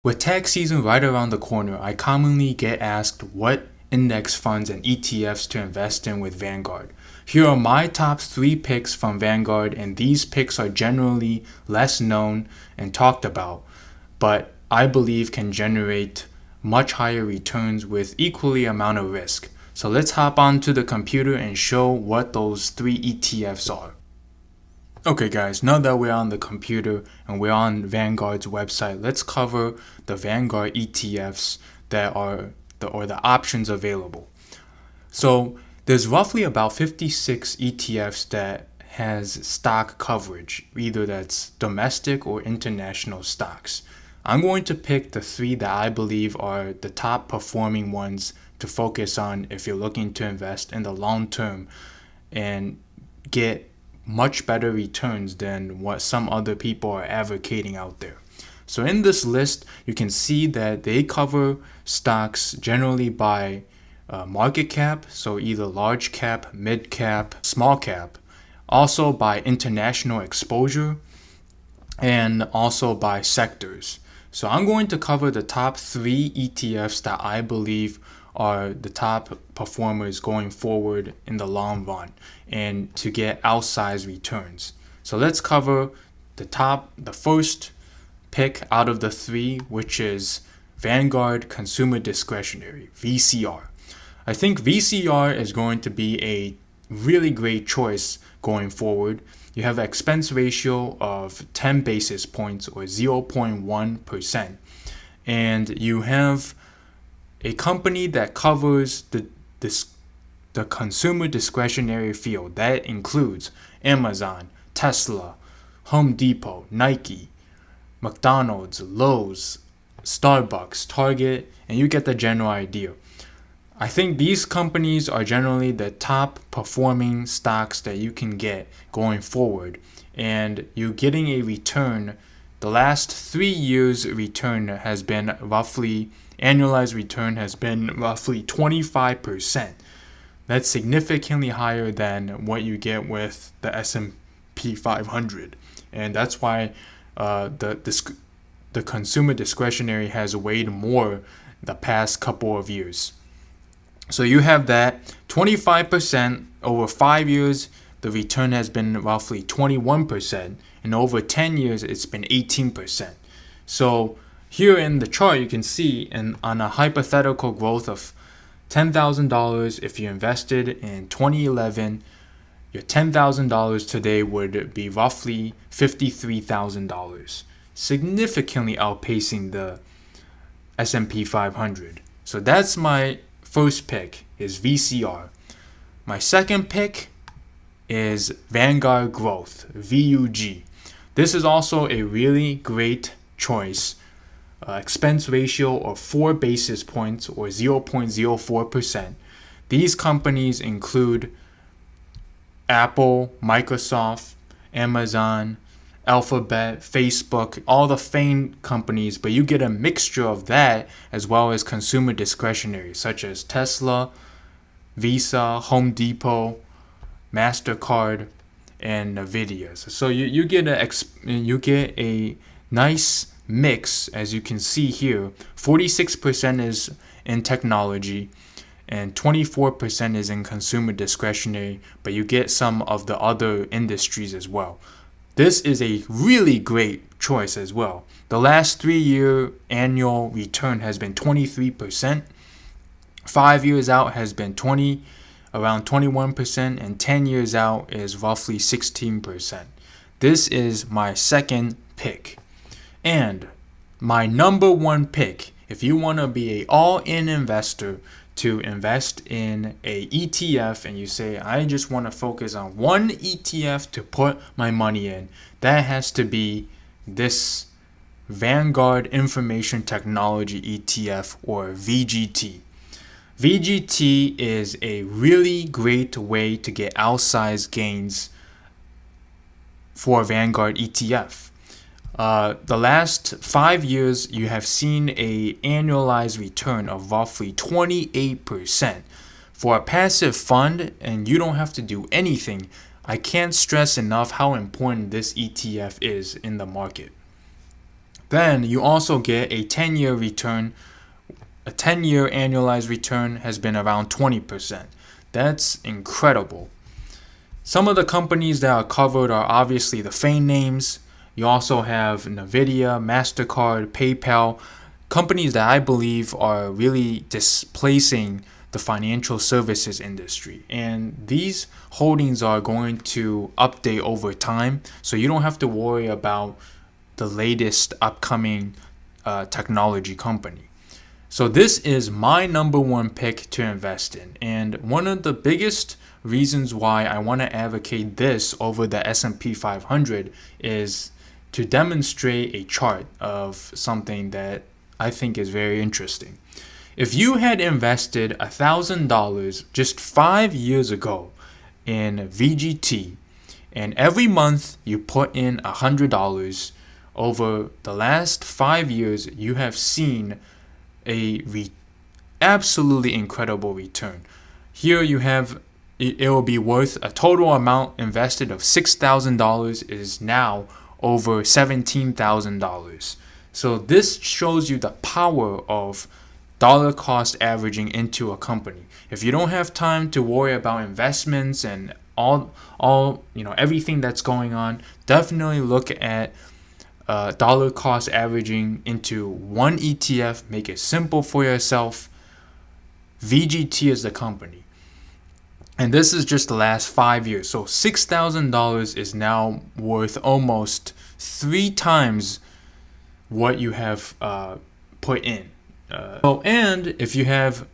With tax season right around the corner, I commonly get asked what index funds and ETFs to invest in with Vanguard. Here are my top 3 picks from Vanguard, and these picks are generally less known and talked about, but I believe can generate much higher returns with equally amount of risk. So let's hop onto the computer and show what those 3 ETFs are. Okay guys, now that we're on the computer and we're on Vanguard's website, let's cover the Vanguard ETFs that are the options available. So there's roughly about 56 ETFs that has stock coverage, either that's domestic or international stocks. I'm going to pick the 3 that I believe are the top performing ones to focus on if you're looking to invest in the long term and get much better returns than what some other people are advocating out there. So in this list, you can see that they cover stocks generally by market cap, so either large cap, mid cap, small cap, also by international exposure, and also by sectors. So I'm going to cover the top 3 ETFs that I believe are the top performers going forward in the long run and to get outsized returns. So let's cover the first pick out of the 3, which is Vanguard Consumer Discretionary, VCR. I think VCR is going to be a really great choice going forward. You have an expense ratio of 10 basis points or 0.1%, and you have a company that covers the consumer discretionary field. That includes Amazon, Tesla, Home Depot, Nike, McDonald's, Lowe's, Starbucks, Target, and you get the general idea. I think these companies are generally the top performing stocks that you can get going forward, and you're getting a return. The last 3 years return has been roughly annualized return has been roughly 25%. That's significantly higher than what you get with the S&P 500, and that's why the consumer discretionary has weighed more the past couple of years. So you have that 25% over 5 years. The return has been roughly 21%, and over 10 years it's been 18%. So here in the chart, you can see on a hypothetical growth of $10,000, if you invested in 2011, your $10,000 today would be roughly $53,000, significantly outpacing the S&P 500. So that's my first pick, is VCR. My second pick is Vanguard Growth, VUG. This is also a really great choice. Expense ratio of 4 basis points or 0.04%. These companies include Apple, Microsoft, Amazon, Alphabet, Facebook, all the famed companies, but you get a mixture of that as well as consumer discretionary such as Tesla, Visa, Home Depot, MasterCard, and Nvidia. So you get a nice mix, as you can see here. 46% is in technology and 24% is in consumer discretionary, but you get some of the other industries as well. This is a really great choice as well. The last 3-year annual return has been 23%. 5 years out has been around 21%, and 10 years out is roughly 16%. This is my second pick. And my number 1 pick, if you want to be an all-in investor to invest in a ETF and you say, I just want to focus on one ETF to put my money in, that has to be this Vanguard Information Technology ETF, or VGT. VGT is a really great way to get outsized gains for Vanguard ETF. The last 5 years, you have seen a annualized return of roughly 28%. For a passive fund, and you don't have to do anything, I can't stress enough how important this ETF is in the market. Then you also get a 10-year return. A 10-year annualized return has been around 20%. That's incredible. Some of the companies that are covered are obviously the FANG names. You also have Nvidia, MasterCard, PayPal, companies that I believe are really displacing the financial services industry. And these holdings are going to update over time, so you don't have to worry about the latest upcoming technology company. So this is my number one pick to invest in. And one of the biggest reasons why I want to advocate this over the S&P 500 is to demonstrate a chart of something that I think is very interesting. If you had invested $1,000 just 5 years ago in VGT, and every month you put in $100, over the last 5 years, you have seen a absolutely incredible return. Here you have, it will be worth a total amount invested of $6,000 is now over $17,000. So this shows you the power of dollar cost averaging into a company. If you don't have time to worry about investments and all everything that's going on, definitely look at dollar cost averaging into one ETF. Make it simple for yourself. VGT is the company. And this is just the last 5 years. So $6,000 is now worth almost 3 times what you have put in. And if you have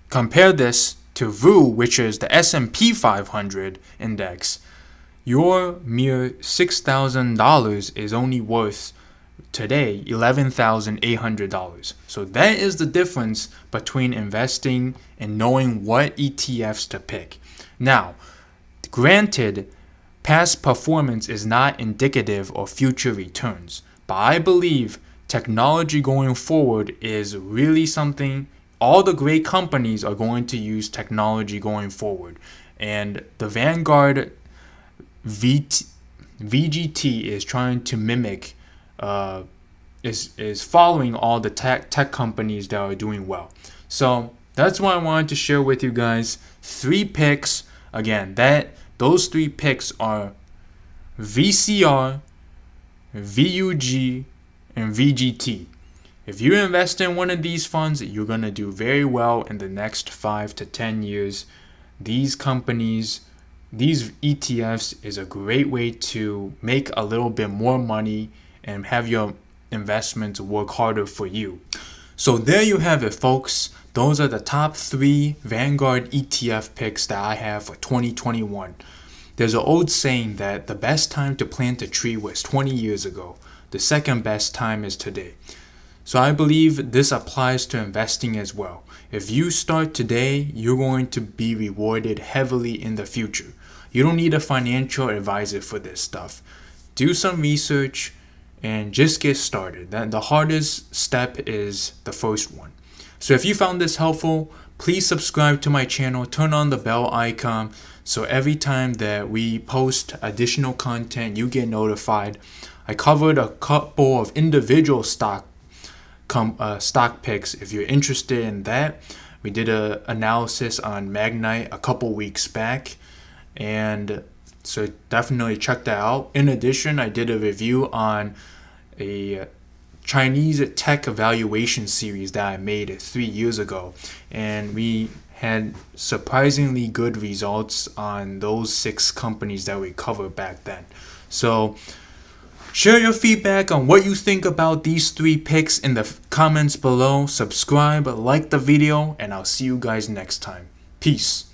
compared this to VU, which is the S&P 500 index, your mere $6,000 is only worth today $11,800. So that is the difference between investing and knowing what ETFs to pick. Now, granted, past performance is not indicative of future returns, but I believe technology going forward is really something. All the great companies are going to use technology going forward, and the Vanguard VGT is trying to mimic, is following all the tech companies that are doing well. So that's why I wanted to share with you guys 3 picks. Again, those 3 picks are VCR, VUG, and VGT. If you invest in one of these funds, you're going to do very well in the next 5 to 10 years. These companies, these ETFs is a great way to make a little bit more money and have your investments work harder for you. So there you have it, folks. Those are the top 3 Vanguard ETF picks that I have for 2021. There's an old saying that the best time to plant a tree was 20 years ago. The second best time is today. So I believe this applies to investing as well. If you start today, you're going to be rewarded heavily in the future. You don't need a financial advisor for this stuff. Do some research and just get started. The hardest step is the first one. So if you found this helpful, please subscribe to my channel, turn on the bell icon, so every time that we post additional content, you get notified. I covered a couple of individual stock picks. If you're interested in that, we did an analysis on Magnite a couple weeks back, and so definitely check that out. In addition, I did a review on a Chinese tech evaluation series that I made 3 years ago, and we had surprisingly good results on those 6 companies that we covered back then. So share your feedback on what you think about these 3 picks in the comments below. Subscribe, like the video, and I'll see you guys next time. Peace.